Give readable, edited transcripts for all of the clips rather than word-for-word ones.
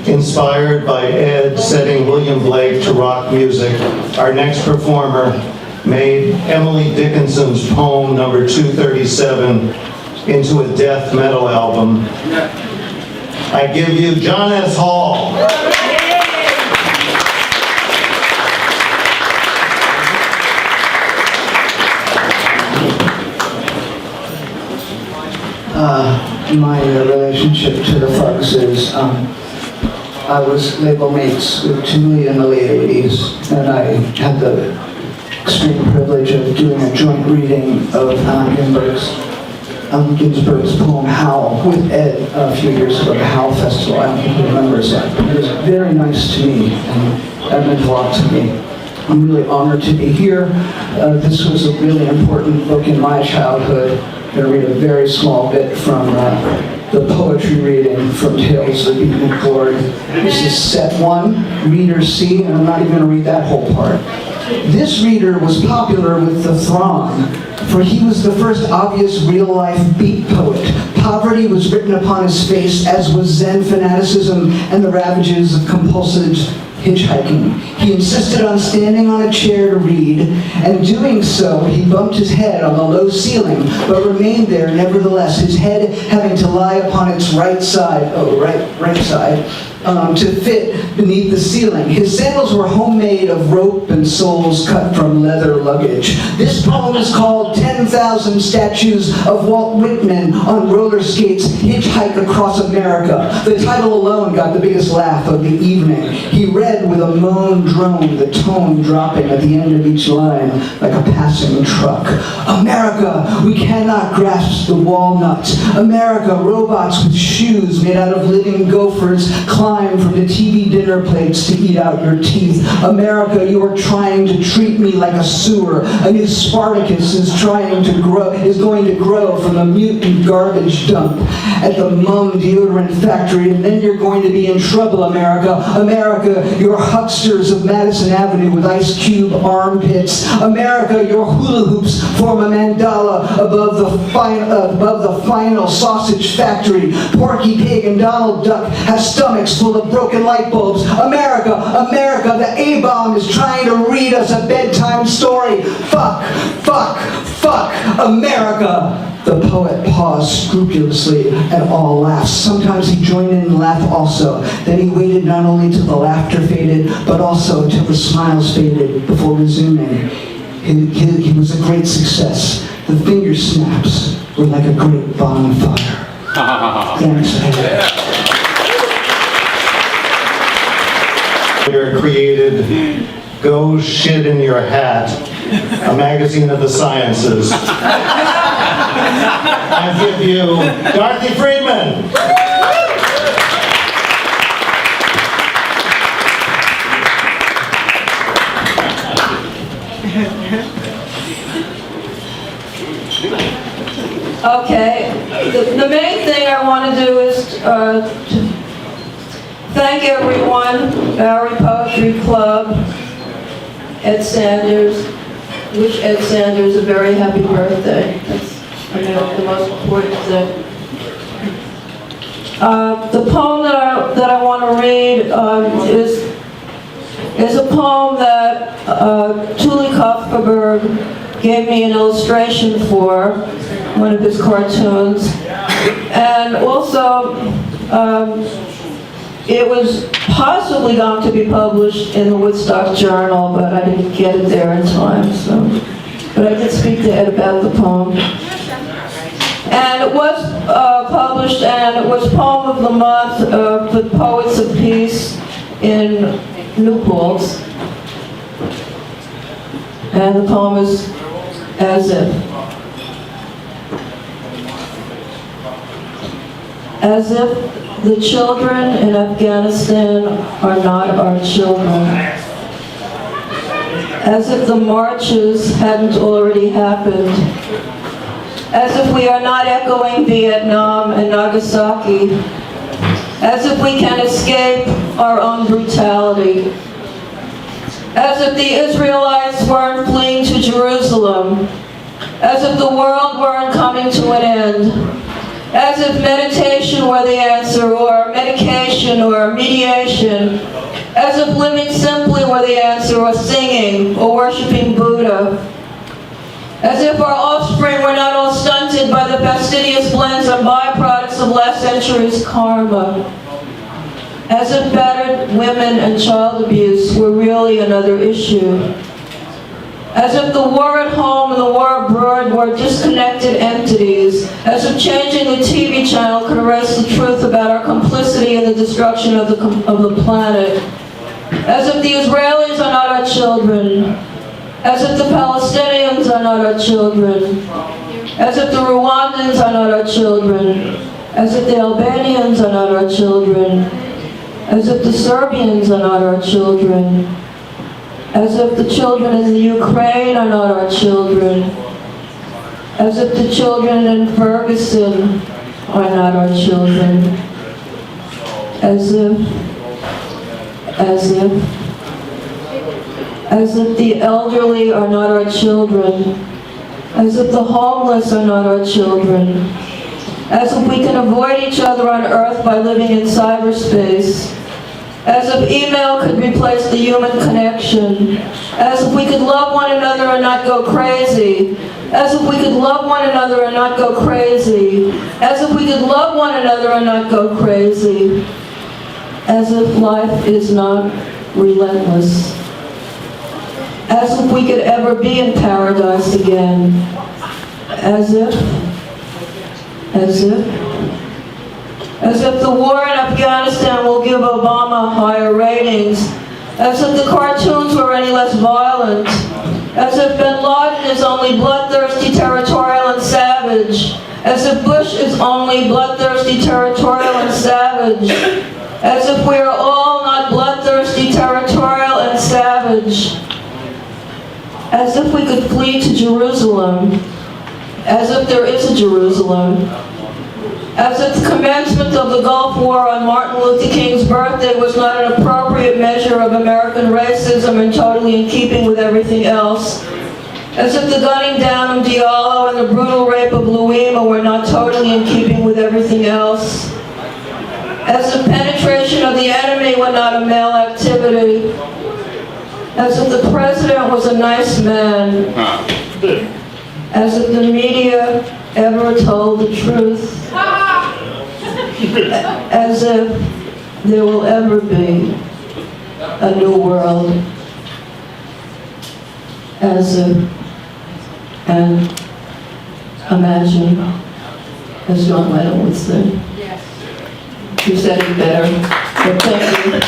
Inspired by Ed setting William Blake to rock music, our next performer made Emily Dickinson's poem number 237 into a death metal album. I give you John S. Hall. My relationship to the Fugs is I was label mates with Julie in the late 80s, and I had the extreme privilege of doing a joint reading of Allen Ginsberg's poem Howl with Ed a few years ago at the Howl Festival. I don't think he remembers that. It was very nice to me, and that meant a lot to me. I'm really honored to be here. This was a really important book in my childhood. I'm going to read a very small bit from the poetry reading from Tales of Beaten Glory. This is set 1, reader C, and I'm not even going to read that whole part. This reader was popular with the throng, for he was the first obvious real-life beat poet. Poverty was written upon his face, as was Zen fanaticism and the ravages of compulsive hitchhiking. He insisted on standing on a chair to read, and doing so, he bumped his head on the low ceiling, but remained there nevertheless, his head having to lie upon its right side, to fit beneath the ceiling. His sandals were homemade of rope and soles cut from leather luggage. This poem is called 10,000 Statues of Walt Whitman on Roller Skates Hitchhike Across America. The title alone got the biggest laugh of the evening. He read with a moan drone, the tone dropping at the end of each line like a passing truck. America, we cannot grasp the walnuts. America, robots with shoes made out of living gophers climb from the TV dinner plates to eat out your teeth. America, you are trying to treat me like a sewer. A new Spartacus is going to grow from a mutant garbage dump at the Mum deodorant factory, and then you're going to be in trouble, America. America, your hucksters of Madison Avenue with ice cube armpits. America, your hula hoops form a mandala above the final sausage factory. Porky Pig and Donald Duck have stomachs full of broken light bulbs. America, America, the A-bomb is trying to read us a bedtime story. Fuck, fuck, fuck, America. The poet paused scrupulously, and all laughed. Sometimes he joined in and laughed also. Then he waited not only till the laughter faded, but also till the smiles faded before resuming. He was a great success. The finger snaps were like a great bonfire. Thanks. Created Go Shit in Your Hat, a magazine of the sciences. I give you Dorothy Friedman. Okay, the main thing I want to do is to thank everyone, Bowery Poetry Club, Ed Sanders, wish Ed Sanders a very happy birthday. That's the most important thing. The poem that I want to read is a poem that Julie Kopferberg gave me an illustration for one of his cartoons, and also it was possibly going to be published in the Woodstock Journal, but I didn't get it there in time. But I did speak to Ed about the poem. And it was published, and it was Poem of the Month of the Poets of Peace in New Paltz. And the poem is As If. As if the children in Afghanistan are not our children. As if the marches hadn't already happened. As if we are not echoing Vietnam and Nagasaki. As if we can escape our own brutality. As if the Israelites weren't fleeing to Jerusalem. As if the world weren't coming to an end. as if meditation were the answer, or medication, or mediation, as if living simply were the answer, or singing, or worshiping Buddha, as if our offspring were not all stunted by the fastidious blends and byproducts of last century's karma, as if battered women and child abuse were really another issue, as if the war at home and the war abroad were disconnected entities, as if changing the TV channel could erase the truth about our complicity in the destruction of the planet, as if the Israelis are not our children, as if the Palestinians are not our children, as if the Rwandans are not our children, as if the Albanians are not our children, as if the Serbians are not our children, as if the children in the Ukraine are not our children, as if the children in Ferguson are not our children, as if the elderly are not our children, as if the homeless are not our children, as if we can avoid each other on Earth by living in cyberspace, as if email could replace the human connection, as if we could love one another and not go crazy, as if we could love one another and not go crazy, as if we could love one another and not go crazy, as if life is not relentless, as if we could ever be in paradise again, as if the war in Afghanistan will give Obama higher ratings, as if the cartoons were any less violent, as if bin Laden is only bloodthirsty, territorial, and savage, as if Bush is only bloodthirsty, territorial, and savage, as if we are all not bloodthirsty, territorial, and savage, as if we could flee to Jerusalem, as if there is a Jerusalem, as if the commencement of the Gulf War on Martin Luther King's birthday was not an appropriate measure of American racism and totally in keeping with everything else, as if the gunning down of Diallo and the brutal rape of Louima were not totally in keeping with everything else, as if penetration of the enemy were not a male activity, as if the president was a nice man, as if the media ever told the truth, as if there will ever be a new world, as if, and imagine, as John Lennon would say. You said it better, but thank you.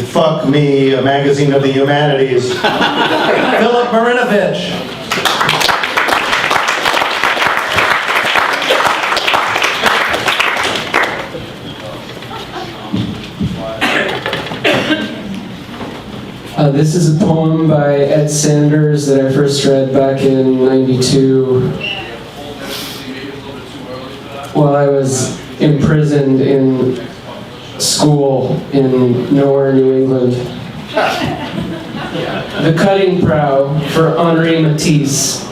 Fuck Me, a magazine of the humanities. Philip Marinovich. This is a poem by Ed Sanders that I first read back in '92 while I was imprisoned in school in nowhere, New England. The Cutting Prow for Henri Matisse.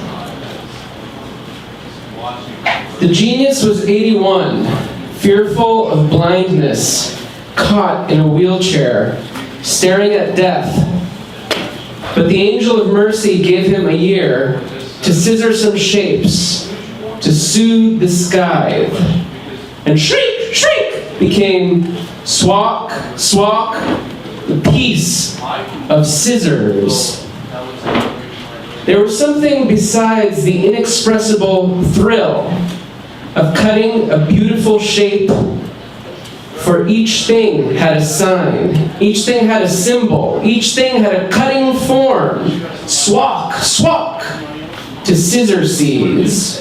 The genius was 81, fearful of blindness, caught in a wheelchair, staring at death. But the angel of mercy gave him a year to scissor some shapes, to soothe the scythe. And shriek, shriek became swak, swak, the piece of scissors. There was something besides the inexpressible thrill of cutting a beautiful shape, for each thing had a sign, each thing had a symbol, each thing had a cutting form. Swak, swak, to scissor seize.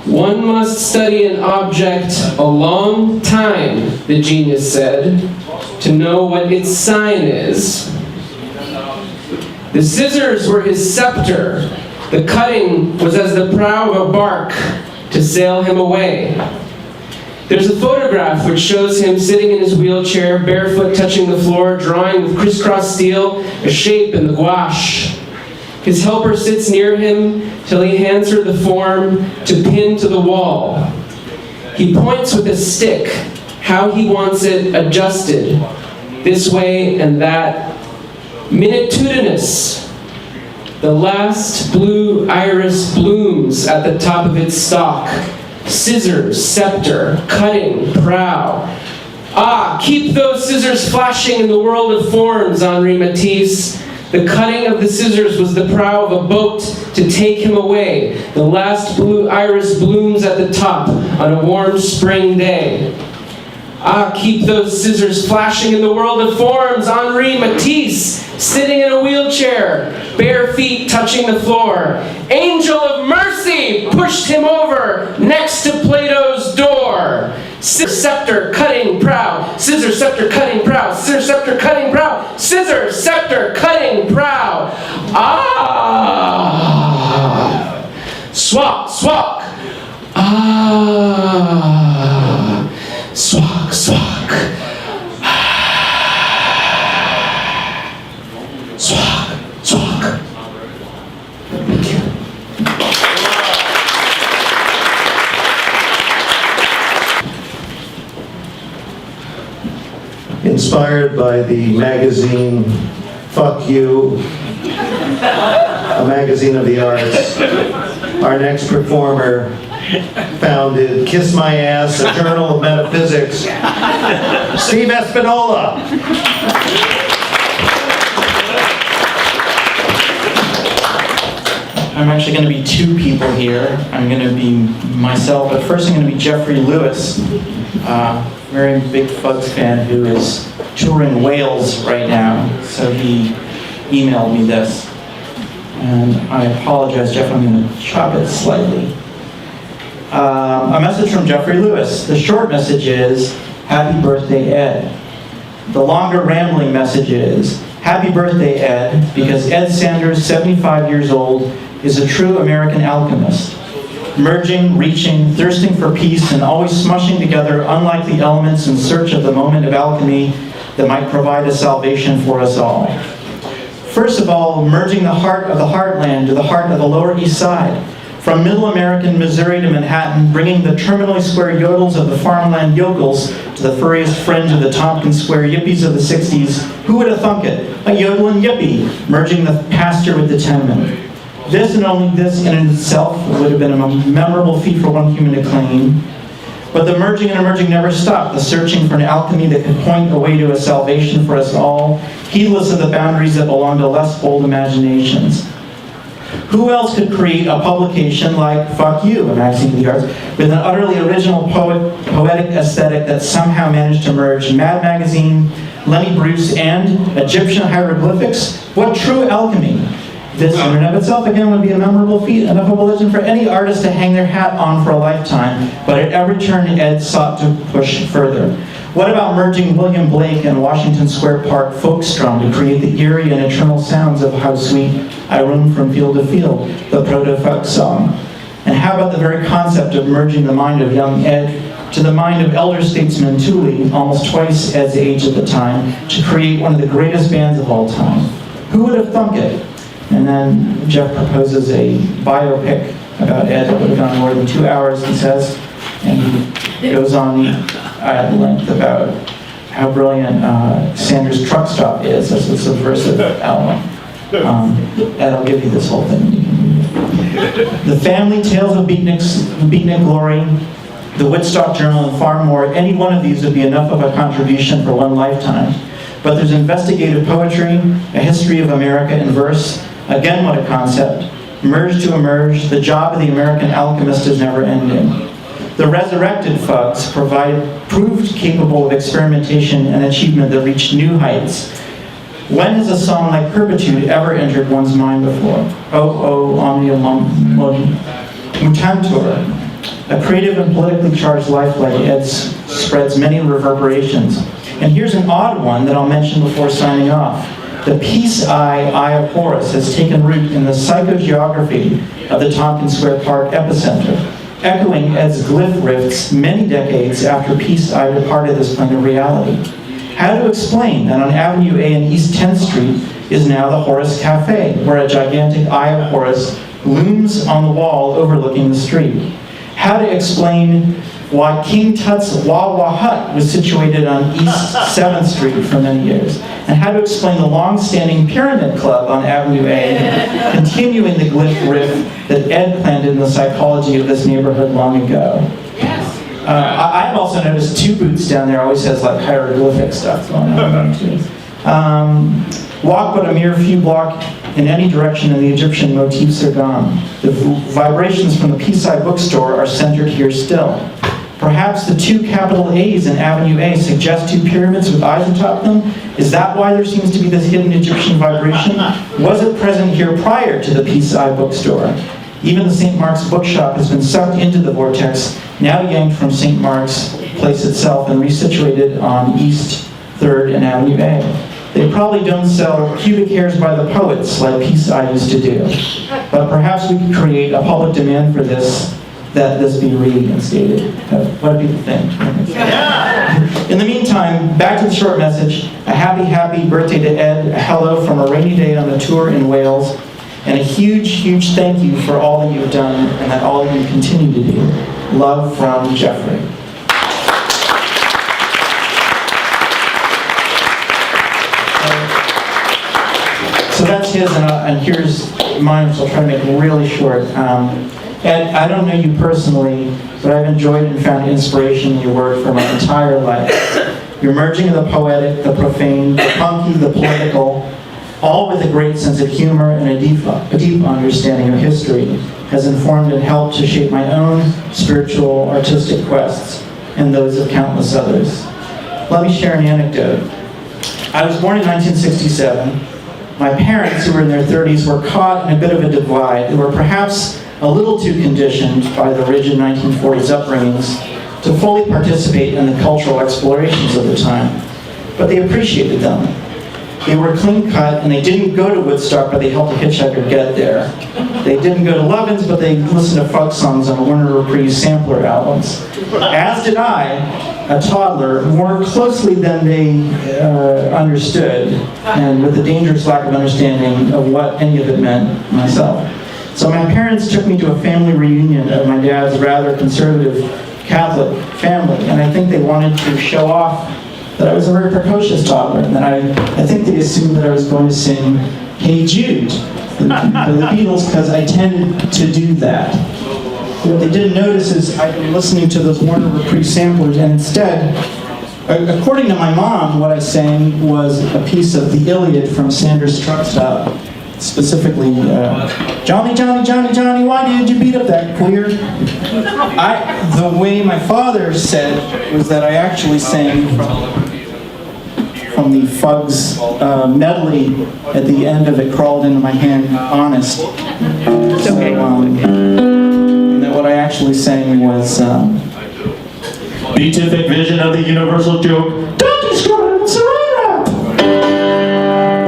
One must study an object a long time, the genius said, to know what its sign is. The scissors were his scepter. The cutting was as the prow of a bark to sail him away. There's a photograph which shows him sitting in his wheelchair, barefoot touching the floor, drawing with crisscross steel a shape in the gouache. His helper sits near him till he hands her the form to pin to the wall. He points with a stick how he wants it adjusted, this way and that. Minitudinous. The last blue iris blooms at the top of its stalk. Scissors, scepter, cutting, prow. Ah, keep those scissors flashing in the world of forms, Henri Matisse. The cutting of the scissors was the prow of a boat to take him away. The last blue iris blooms at the top on a warm spring day. Ah, keep those scissors flashing in the world of forms, Henri Matisse, sitting in a wheelchair, bare feet touching the floor. Angel of mercy pushed him over next to Plato's door. Scissor, scepter, cutting, prow. Scissor, scepter, cutting, prow. Scissor, scepter, cutting, prow. Scissor, scepter, cutting, prow. Ah! Swak, swak. Ah! Swak, swak. Swak, swak. Thank you. Inspired by the magazine Fuck You, a magazine of the arts, our next performer founded Kiss My Ass, a journal of metaphysics, Steve Espinola. I'm actually going to be two people here. I'm going to be myself, but first I'm going to be Jeffrey Lewis, very big Fugs fan who is touring Wales right now, so he emailed me this. And I apologize, Jeff, I'm going to chop it slightly. A message from Jeffrey Lewis. The short message is, happy birthday, Ed. The longer rambling message is, happy birthday, Ed, because Ed Sanders, 75 years old, is a true American alchemist. Merging, reaching, thirsting for peace, and always smushing together unlikely elements in search of the moment of alchemy that might provide a salvation for us all. First of all, merging the heart of the heartland to the heart of the Lower East Side. From Middle American Missouri to Manhattan, bringing the terminally square yodels of the farmland yokels to the furriest fringe of the Tompkins Square yippies of the 60s. Who would have thunk it? A yodeling yippie, merging the pasture with the tenement. This and only this in itself would have been a memorable feat for one human to claim. But the merging and emerging never stopped, the searching for an alchemy that could point a way to a salvation for us all, heedless of the boundaries that belong to less bold imaginations. Who else could create a publication like Fuck You, a magazine of the arts, with an utterly original poetic aesthetic that somehow managed to merge Mad Magazine, Lenny Bruce, and Egyptian hieroglyphics? What true alchemy! This in and of itself, again, would be a memorable feat, enough of a legend for any artist to hang their hat on for a lifetime, but at every turn, Ed sought to push further. What about merging William Blake and Washington Square Park folkstrum to create the eerie and eternal sounds of How Sweet I Roam From Field to Field, the proto-folk song? And how about the very concept of merging the mind of young Ed to the mind of elder statesman Thule, almost twice Ed's age at the time, to create one of the greatest bands of all time? Who would have thunk it? And then Jeff proposes a biopic about Ed that would have gone more than 2 hours, he says, and he goes on at length about how brilliant Sanders' Truck Stop is as a subversive album. Ed, I'll give you this whole thing. The Family Tales of Beatnik Glory, the Woodstock Journal, and far more. Any one of these would be enough of a contribution for one lifetime. But there's investigative poetry, a history of America in verse. Again, what a concept. Merge to emerge, the job of the American alchemist is never ending. The resurrected Fugs proved capable of experimentation and achievement that reached new heights. When has a song like Perpetude ever entered one's mind before? Oh, omnia mutantur. A creative and politically charged life like Ed's spreads many reverberations. And here's an odd one that I'll mention before signing off. The peace eye of Horus has taken root in the psychogeography of the Tompkins Square Park epicenter, echoing Ed's glyph rifts many decades after peace eye departed this plane of reality. How to explain that on Avenue A and East 10th Street, is now the Horace Cafe, where a gigantic eye of Horus looms on the wall overlooking the street. How to explain why King Tut's Wawa Hut was situated on East 7th Street for many years, and how to explain the long-standing Pyramid Club on Avenue A, continuing the glyph riff that Ed planted in the psychology of this neighborhood long ago. I've also noticed Two Boots down there always has like hieroglyphic stuff going on too. Walk but a mere few blocks in any direction and the Egyptian motifs are gone. The vibrations from the Peace-Eye bookstore are centered here still. Perhaps the two capital A's in Avenue A suggest two pyramids with eyes atop them? Is that why there seems to be this hidden Egyptian vibration? Was it present here prior to the Peace-Eye bookstore? Even the St. Mark's bookshop has been sucked into the vortex, now yanked from St. Mark's Place itself and resituated on East 3rd and Avenue A. They probably don't sell cubic hairs by the poets like Peace-Eye used to do. But perhaps we could create a public demand for this, that this be reinstated. What do people think? In the meantime, back to the short message. A happy, happy birthday to Ed, a hello from a rainy day on the tour in Wales, and a huge, huge thank you for all that you've done and that all that you continue to do. Love from Jeffrey. So that's his, and here's mine, which I'll try to make really short. Ed, I don't know you personally, but I've enjoyed and found inspiration in your work for my entire life. Your merging of the poetic, the profane, the punky, the political, all with a great sense of humor and a deep understanding of history, has informed and helped to shape my own spiritual, artistic quests and those of countless others. Let me share an anecdote. I was born in 1967. My parents, who were in their 30s, were caught in a bit of a divide. They were perhaps a little too conditioned by the rigid 1940s upbringings to fully participate in the cultural explorations of the time, but they appreciated them. They were clean-cut, and they didn't go to Woodstock, but they helped a hitchhiker get there. They didn't go to Lovin's, but they listened to folk songs on Warner Reprise sampler albums. As did I, a toddler, more closely than they understood, and with a dangerous lack of understanding of what any of it meant myself. So my parents took me to a family reunion of my dad's rather conservative Catholic family, and I think they wanted to show off that I was a very precocious toddler, and that I think they assumed that I was going to sing Hey Jude, the Beatles, because I tended to do that. What they didn't notice is I'd been listening to those Warner Reprise samplers, and instead, according to my mom, what I sang was a piece of the Iliad from Sanders' Truck Stop. Specifically, Johnny, Johnny, Johnny, Johnny, why did you beat up that queer? The way my father said was that I actually sang from the Fugs medley at the end of It Crawled Into My Hand, Honest. So, and that what I actually sang was Beatific vision of the universal joke. Don't describe surrender.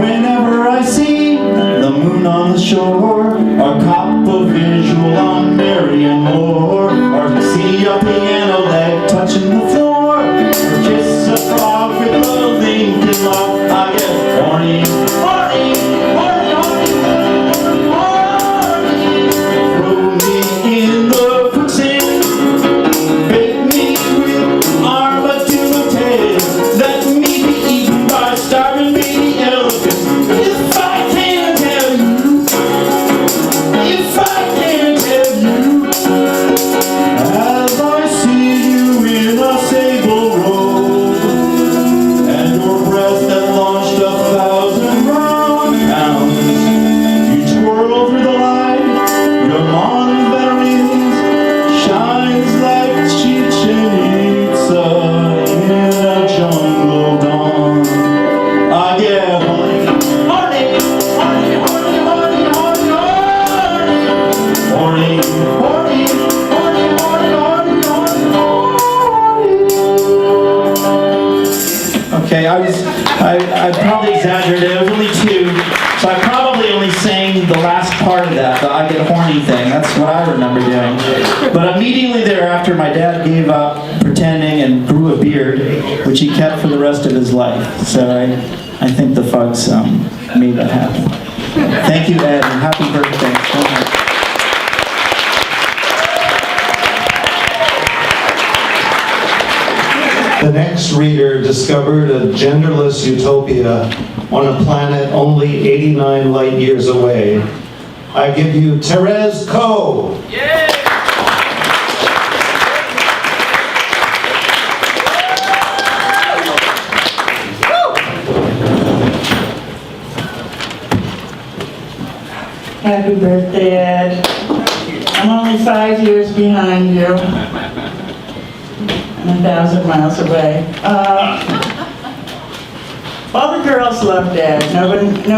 Whenever I see the moon on the shore, or cop a visual on Marion Moore, or see a piano leg touching the floor, or kiss a frog with a Lincoln lock, I get horny, horny, horny, horny, horny, horny. Throw me in the quicksand, bake me with armadillo-tails, let me be eaten by starving baby elephants. If I can tell you, if I can tell you, as I see you in a sable robe, and your breast that launched 1,000 round-pounds, you twirl through the light, your lawn veterans shines like Chichen Itza in a jungle dawn. I get horny, horny, horny, horny, horny, horny, horny, horny, horny, horny, horny, horny. Okay, I probably exaggerated. It was only 2, so I probably only sang the last part of that, the I get horny thing. That's what I remember doing. But immediately thereafter, my dad gave up pretending and grew a beard, which he kept for the rest of his life. So I think the Fugs made that happen. Thank you, Ed, and happy birthday so much. The next reader discovered a genderless utopia on a planet only 89 light years away. I give you Therese Coe. Happy birthday, Ed. I'm only 5 years behind you. I'm 1,000 miles away. All the girls loved Ed. No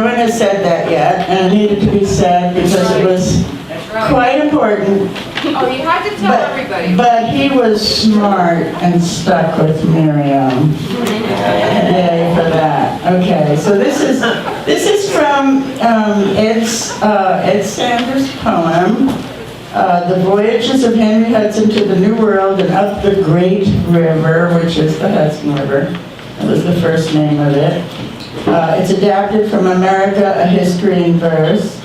one has said that yet, and it needed to be said because it was quite important. Oh, you had to tell everybody. But he was smart and stuck with Miriam. Yay for that. Okay, so this is from Ed Sanders' poem, The Voyages of Henry Hudson to the New World and Up the Great River, which is the Hudson River. That was the first name of it. It's adapted from America, A History in Verse.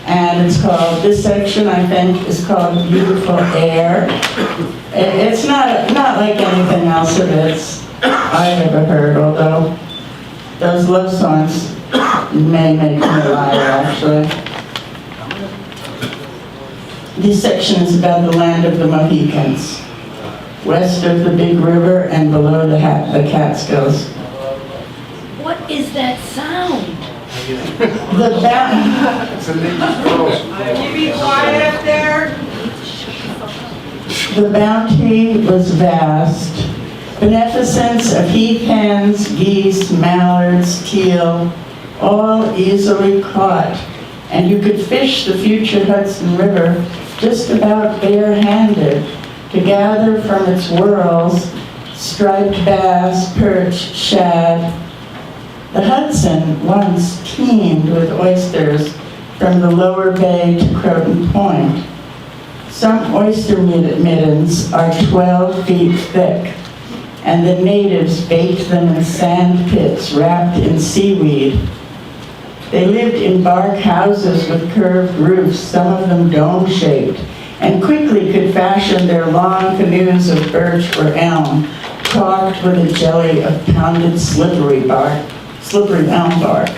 And it's called, this section I think is called Beautiful Air. It's not like anything else of its I've ever heard, although those love songs may make me a liar, actually. This section is about the land of the Mohicans, west of the Big River and below the Catskills. What is that sound? The You be quiet up there. The bounty was vast. Beneficence of heath hens, geese, mallards, teal, all easily caught. And you could fish the future Hudson River just about bare-handed to gather from its whirls striped bass, perch, shad. The Hudson once teemed with oysters from the lower bay to Croton Point. Some oyster middens are 12 feet thick, and the natives baked them in sand pits wrapped in seaweed. They lived in bark houses with curved roofs, some of them dome-shaped, and quickly could fashion their long canoes of birch or elm, caulked with a jelly of pounded slippery elm bark.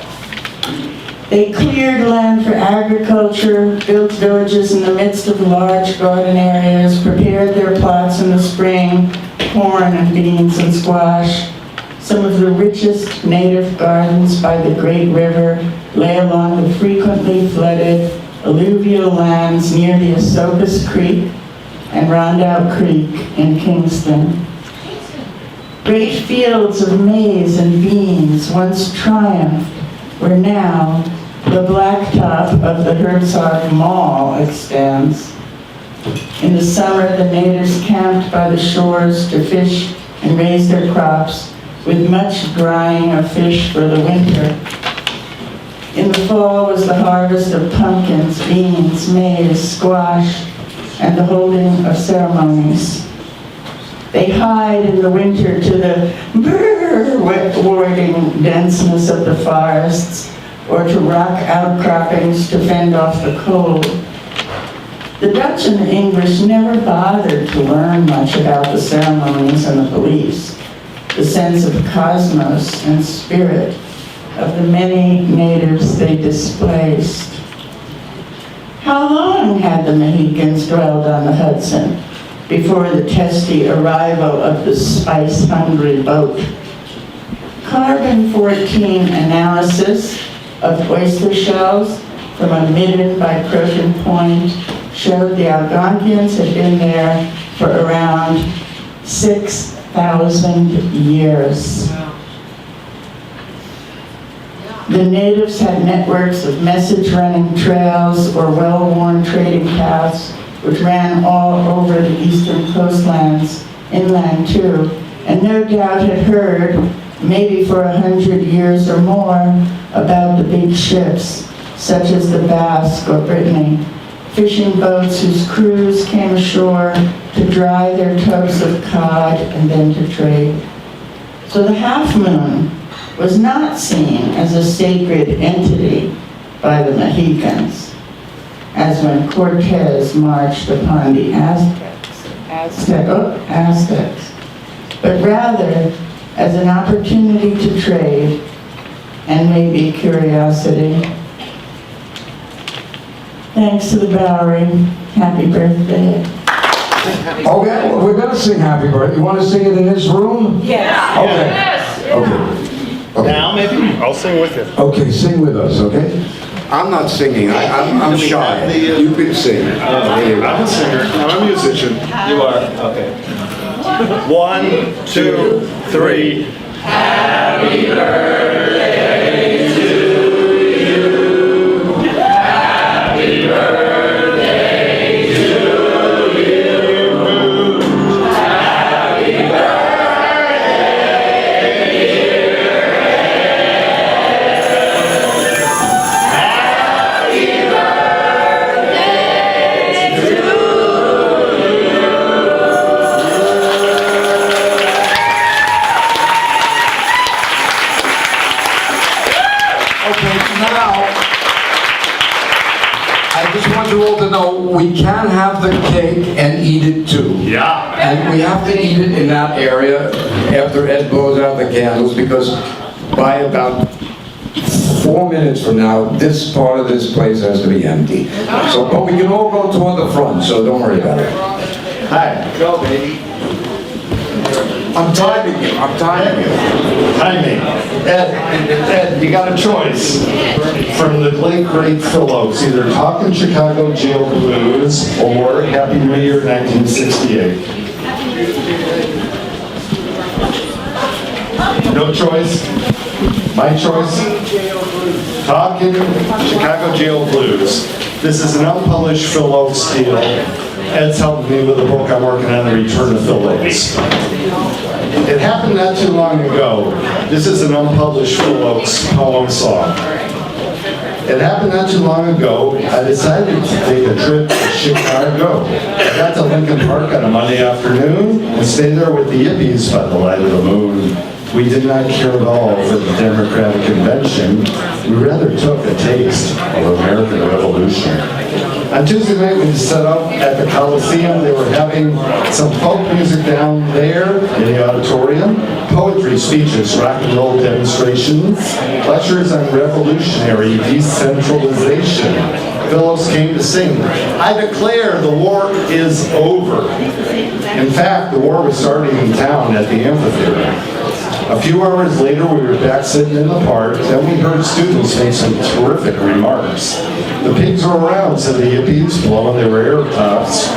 They cleared land for agriculture, built villages in the midst of large garden areas, prepared their plots in the spring, corn and beans and squash. Some of the richest native gardens by the great river lay along the frequently flooded alluvial lands near the Esopus Creek and Rondout Creek in Kingston. Great fields of maize and beans once triumphed, where now the blacktop of the Herzog Mall extends. In the summer, the natives camped by the shores to fish and raise their crops, with much drying of fish for the winter. In the fall was the harvest of pumpkins, beans, maize, squash, and the holding of ceremonies. They hide in the winter to the wet-warding denseness of the forests, or to rock outcroppings to fend off the cold. The Dutch and the English never bothered to learn much about the ceremonies and the beliefs, the sense of cosmos and spirit of the many natives they displaced. How long had the Mohicans dwelled on the Hudson before the testy arrival of the spice-hungry boat? Carbon-14 analysis of oyster shells from a midden by Croton Point showed the Algonquians had been there for around 6,000 years. The natives had networks of message-running trails or well-worn trading paths which ran all over the eastern coastlands, inland too, and no doubt had heard, maybe for 100 years or more, about the big ships, such as the Basque or Brittany, fishing boats whose crews came ashore to dry their tubs of cod and then to trade. So the half moon was not seen as a sacred entity by the Mexicans, as when Cortez marched upon the Aztecs, but rather as an opportunity to trade and maybe curiosity. Thanks to the Bowery. Happy birthday. Okay, well, we're gonna sing Happy Birthday. You wanna sing it in this room? Yes. Okay. Okay. Now, maybe? I'll sing with you. Okay, sing with us, okay? I'm not singing, I'm shy. You can sing. I'm a singer. I'm a musician. You are? Okay. 1, 2, 3. Okay, now, I just want you all to know, we can have the cake and eat it too. Yeah. And we have to eat it in that area after Ed blows out the candles, because by about 4 minutes from now, this part of this place has to be empty. So, but we can all go toward the front, so don't worry about it. Hi. Go, baby. I'm timing you, I'm timing you. Timing. Ed, you got a choice from the late great Phil Oakes, either Talkin' Chicago Jail Blues or Happy New Year 1968. No choice? My choice? Talkin' Chicago Jail Blues. This is an unpublished Phil Oakes deal. Ed's helping me with a book I'm working on, The Return of Phil Oakes. It happened not too long ago. This is an unpublished Phil Oakes poem song. It happened not too long ago. I decided to take a trip to Chicago. I got to Lincoln Park on a Monday afternoon and stayed there with the yippies by the light of the moon. We did not care at all for the Democratic Convention. We rather took a taste of American Revolution. On Tuesday night, we set up at the Coliseum. They were having some folk music down there in the auditorium, poetry, speeches, rock and roll demonstrations, lectures on revolutionary decentralization. Phillips came to sing, "I declare the war is over." In fact, the war was starting in town at the amphitheater. A few hours later, we were back sitting in the park. Then we heard students make some terrific remarks. The pigs were around, said the hippies, blowing their air tops.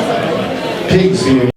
Pigs being